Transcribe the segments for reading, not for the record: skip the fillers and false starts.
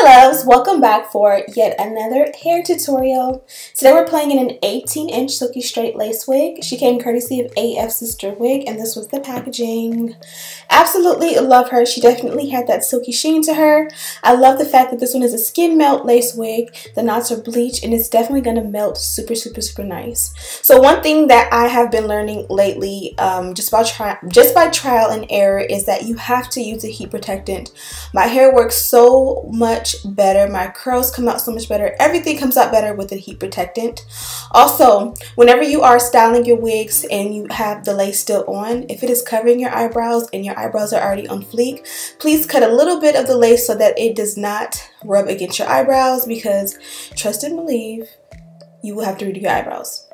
Hi loves, welcome back for yet another hair tutorial. Today we're playing in an 18-inch silky straight lace wig. She came courtesy of Afsisterwig and this was the packaging. Absolutely love her. She definitely had that silky sheen to her. I love the fact that this one is a skin melt lace wig. The knots are bleach and it's definitely going to melt super nice. So one thing that I have been learning lately just by trial and error is that you have to use a heat protectant. My hair works so much better. My curls come out so much better. Everything comes out better with a heat protectant. Also, whenever you are styling your wigs and you have the lace still on, if it is covering your eyebrows and your eyebrows are already on fleek, please cut a little bit of the lace so that it does not rub against your eyebrows, because trust and believe, you will have to redo your eyebrows.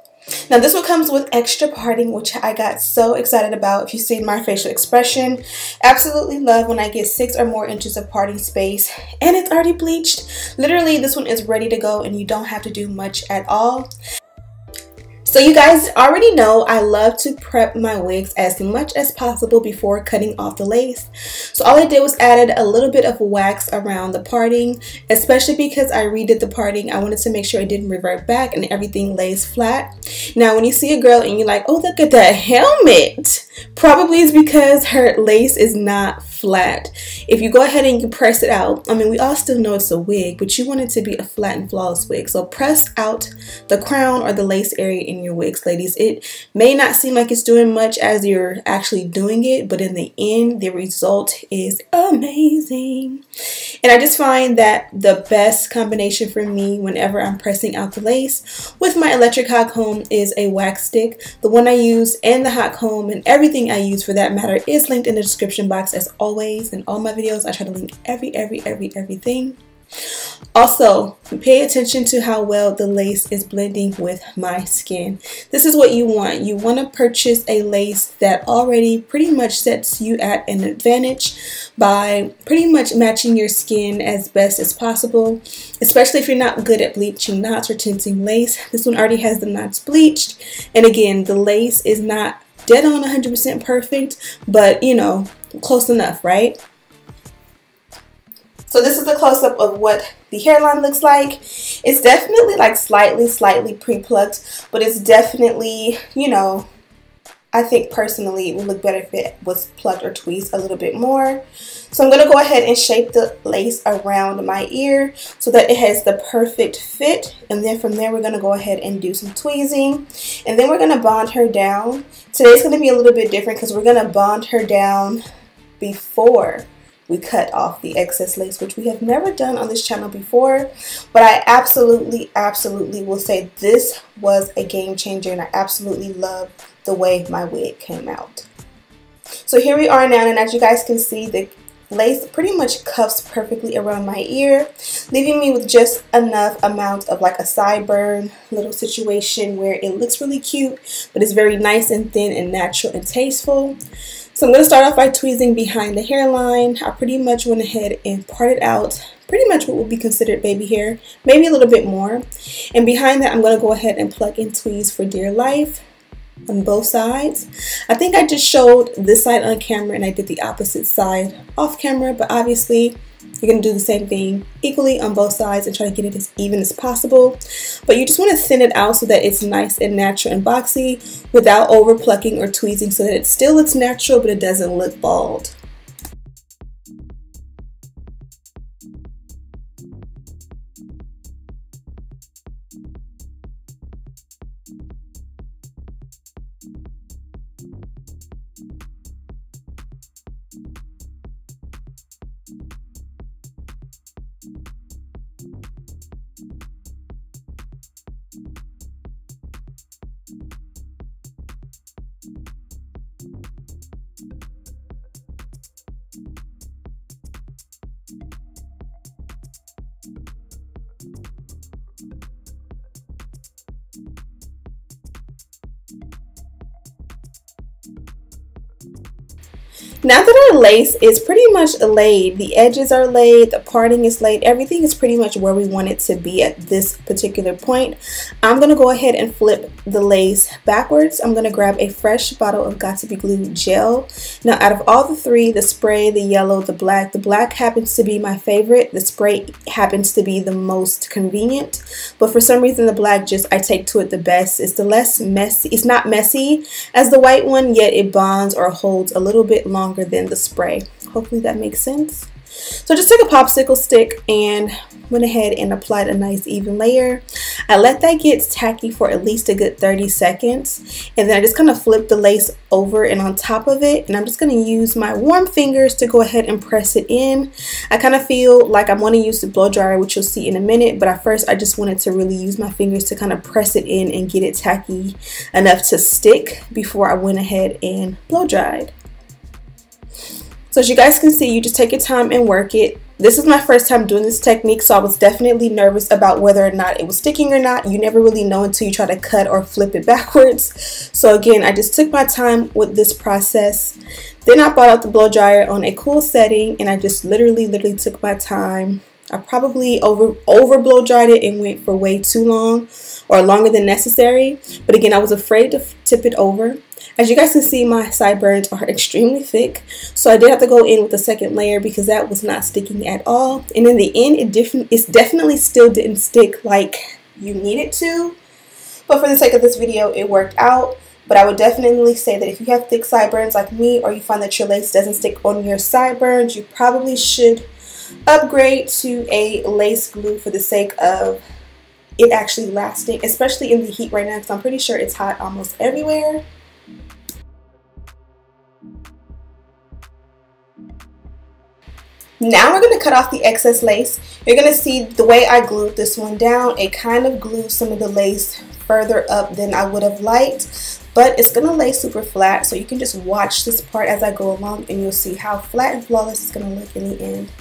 Now this one comes with extra parting, which I got so excited about. If you see my facial expression, absolutely love when I get 6 or more inches of parting space, and it's already bleached. Literally, this one is ready to go and you don't have to do much at all. So you guys already know I love to prep my wigs as much as possible before cutting off the lace. So all I did was added a little bit of wax around the parting, especially because I redid the parting. I wanted to make sure it didn't revert back and everything lays flat. Now when you see a girl and you're like, oh, look at that helmet, probably is because her lace is not flat. If you go ahead and you press it out, I mean, we all still know it's a wig, but you want it to be a flat and flawless wig. So press out the crown or the lace area in your wigs, ladies. It may not seem like it's doing much as you're actually doing it, but in the end, the result is amazing. And I just find that the best combination for me whenever I'm pressing out the lace with my electric hot comb is a wax stick. The one I use and the hot comb and everything I use for that matter is linked in the description box as always. In all my videos, I try to link everything. Also, pay attention to how well the lace is blending with my skin. This is what you want. You want to purchase a lace that already pretty much sets you at an advantage by pretty much matching your skin as best as possible, especially if you're not good at bleaching knots or tinting lace. This one already has the knots bleached, and again, the lace is not dead on 100% perfect, but you know, close enough, right? So this is a close-up of what the hairline looks like. It's definitely like slightly pre-plucked, but it's definitely, you know, I think personally it would look better if it was plucked or tweezed a little bit more. So I'm going to go ahead and shape the lace around my ear so that it has the perfect fit. And then from there we're going to go ahead and do some tweezing. And then we're going to bond her down. Today's going to be a little bit different because we're going to bond her down before we cut off the excess lace, which we have never done on this channel before. But I absolutely will say this was a game changer, and I absolutely love the way my wig came out. So here we are now, and as you guys can see, the lace pretty much cuffs perfectly around my ear, leaving me with just enough amount of like a sideburn little situation where it looks really cute, but it's very nice and thin and natural and tasteful. So I'm going to start off by tweezing behind the hairline. I pretty much went ahead and parted out pretty much what would be considered baby hair, maybe a little bit more. And behind that, I'm going to go ahead and pluck and tweeze for dear life on both sides. I think I just showed this side on camera and I did the opposite side off camera, but obviously you're going to do the same thing equally on both sides and try to get it as even as possible. But you just want to thin it out so that it's nice and natural and boxy without over plucking or tweezing, so that it still looks natural but it doesn't look bald. Now that our lace is pretty much laid, the edges are laid, the parting is laid, everything is pretty much where we want it to be at this particular point, I'm going to go ahead and flip the lace backwards. I'm going to grab a fresh bottle of Got2b Glue gel. Now out of all the three, the spray, the yellow, the black happens to be my favorite. The spray happens to be the most convenient, but for some reason the black I take to it the best. It's the less messy. It's not messy as the white one, yet it bonds or holds a little bit longer than the spray. Hopefully that makes sense. So I just took a popsicle stick and went ahead and applied a nice even layer. I let that get tacky for at least a good 30 seconds, and then I just kind of flip the lace over and on top of it, and I'm just going to use my warm fingers to go ahead and press it in. I kind of feel like I want to use the blow dryer, which you'll see in a minute, but at first I just wanted to really use my fingers to kind of press it in and get it tacky enough to stick before I went ahead and blow dried. So as you guys can see, you just take your time and work it. This is my first time doing this technique, so I was definitely nervous about whether or not it was sticking or not. You never really know until you try to cut or flip it backwards. So again, I just took my time with this process. Then I brought out the blow dryer on a cool setting, and I just literally took my time. I probably over blow dried it and went for way too long, or longer than necessary. But again, I was afraid to tip it over. As you guys can see, my sideburns are extremely thick, so I did have to go in with a second layer because that was not sticking at all. And in the end, it definitely still didn't stick like you need it to. But for the sake of this video, it worked out. But I would definitely say that if you have thick sideburns like me, or you find that your lace doesn't stick on your sideburns, you probably should upgrade to a lace glue for the sake of it actually lasting, especially in the heat right now, because I'm pretty sure it's hot almost everywhere. Now we're going to cut off the excess lace. You're going to see the way I glued this one down, it kind of glued some of the lace further up than I would have liked, but it's going to lay super flat, so you can just watch this part as I go along and you'll see how flat and flawless it's going to look in the end.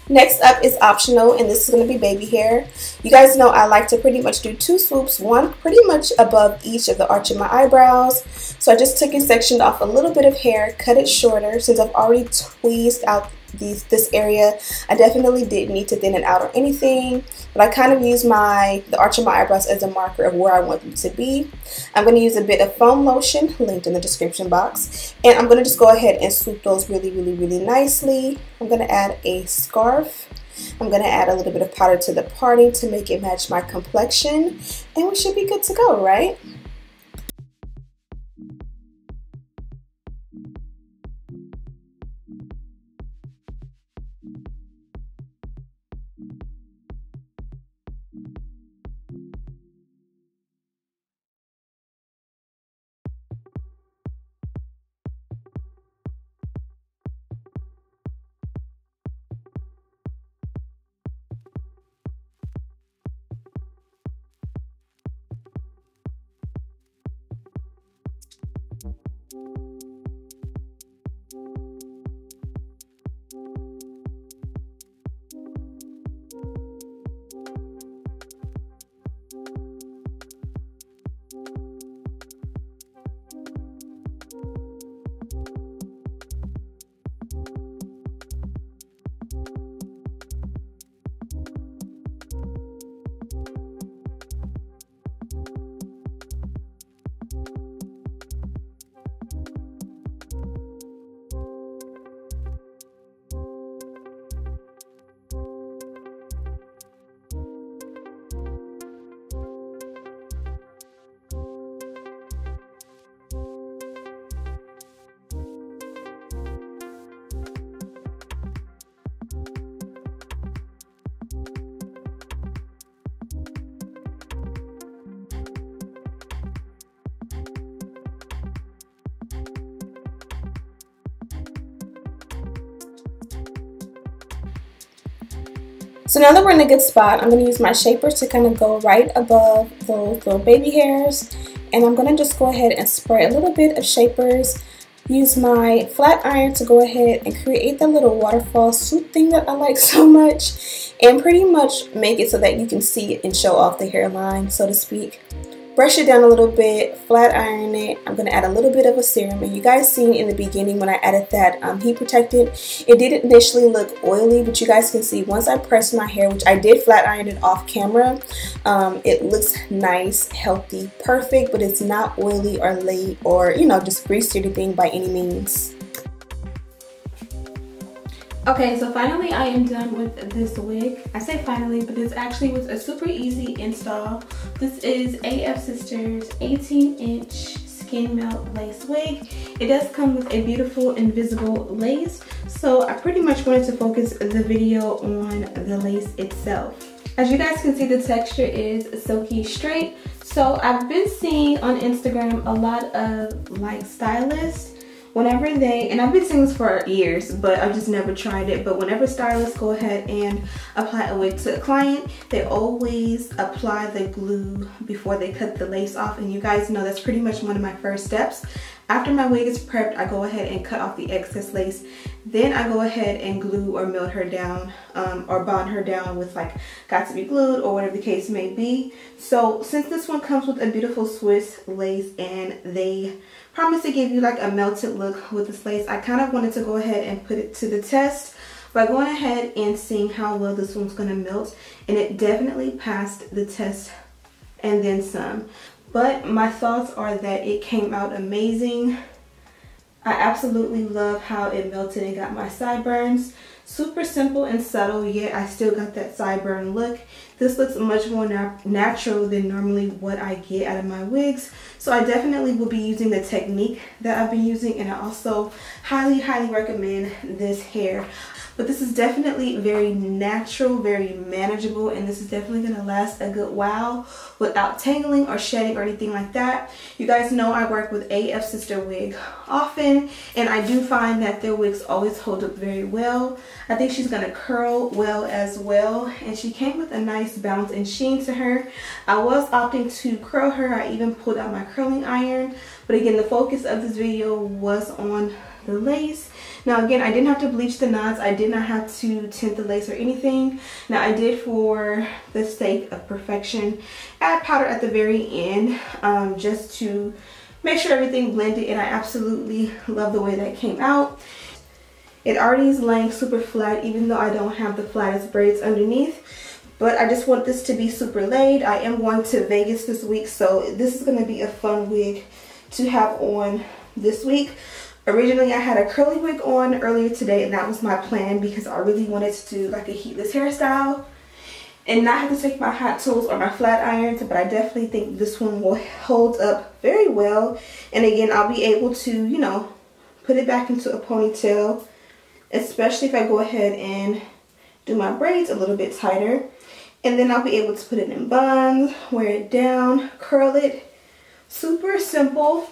Next up is optional, and this is going to be baby hair. You guys know I like to pretty much do two swoops, one pretty much above each of the arch of my eyebrows. So I just took and sectioned off a little bit of hair, cut it shorter. Since I've already tweezed out this area, I definitely didn't need to thin it out or anything, but I kind of use the arch of my eyebrows as a marker of where I want them to be. I'm going to use a bit of foam lotion, linked in the description box, and I'm going to just go ahead and swoop those really nicely. I'm going to add a scarf. I'm going to add a little bit of powder to the parting to make it match my complexion, and we should be good to go, right? So now that we're in a good spot, I'm going to use my shaper to kind of go right above those little baby hairs. And I'm going to just go ahead and spray a little bit of shapers. Use my flat iron to go ahead and create the little waterfall swoop thing that I like so much. And pretty much make it so that you can see it and show off the hairline, so to speak. Brush it down a little bit, flat iron it. I'm going to add a little bit of a serum. And you guys seen in the beginning when I added that heat protectant, it did initially look oily, but you guys can see once I pressed my hair, which I did flat iron it off camera, it looks nice, healthy, perfect, but it's not oily or late or, you know, just greasy or anything by any means. Okay, so finally I am done with this wig. I say finally, but this actually was a super easy install. This is AF Sisters 18-inch Skin Melt lace wig. It does come with a beautiful invisible lace, so I pretty much wanted to focus the video on the lace itself. As you guys can see, the texture is silky straight. So I've been seeing on Instagram a lot of like stylists, whenever they, and I've been seeing this for years, but I've just never tried it, but whenever stylists go ahead and apply a wig to a client, they always apply the glue before they cut the lace off. And you guys know that's pretty much one of my first steps. After my wig is prepped, I go ahead and cut off the excess lace. Then I go ahead and glue or melt her down or bond her down with like got to be glued or whatever the case may be. So since this one comes with a beautiful Swiss lace and they promise to give you like a melted look with this lace, I kind of wanted to go ahead and put it to the test by going ahead and seeing how well this one's going to melt. And it definitely passed the test and then some. But my thoughts are that it came out amazing. I absolutely love how it melted and got my sideburns. Super simple and subtle, yet I still got that sideburn look. This looks much more natural than normally what I get out of my wigs. So I definitely will be using the technique that I've been using, and I also highly recommend this hair. But this is definitely very natural, very manageable, and this is definitely going to last a good while without tangling or shedding or anything like that. You guys know I work with Afsisterwig often, and I do find that their wigs always hold up very well. I think she's going to curl well as well, and she came with a nice bounce and sheen to her. I was opting to curl her. I even pulled out my curling iron, but again, the focus of this video was on the lace. Now again, I didn't have to bleach the knots. I did not have to tint the lace or anything. Now I did, for the sake of perfection, add powder at the very end just to make sure everything blended, and I absolutely love the way that came out. It already is laying super flat, even though I don't have the flattest braids underneath. But I just want this to be super laid. I am going to Vegas this week, so this is going to be a fun wig to have on this week. Originally, I had a curly wig on earlier today, and that was my plan because I really wanted to do like a heatless hairstyle and not have to take my hot tools or my flat irons, but I definitely think this one will hold up very well. And again, I'll be able to, you know, put it back into a ponytail, especially if I go ahead and do my braids a little bit tighter. And then I'll be able to put it in buns, wear it down, curl it. Super simple.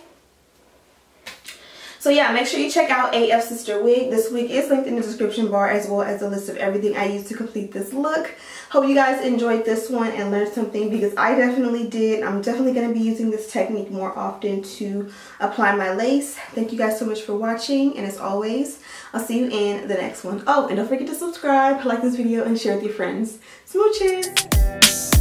So yeah, make sure you check out Afsisterwig. This wig is linked in the description bar, as well as a list of everything I used to complete this look. Hope you guys enjoyed this one and learned something, because I definitely did. I'm definitely going to be using this technique more often to apply my lace. Thank you guys so much for watching, and as always, I'll see you in the next one. Oh, and don't forget to subscribe, like this video, and share with your friends. Smooches!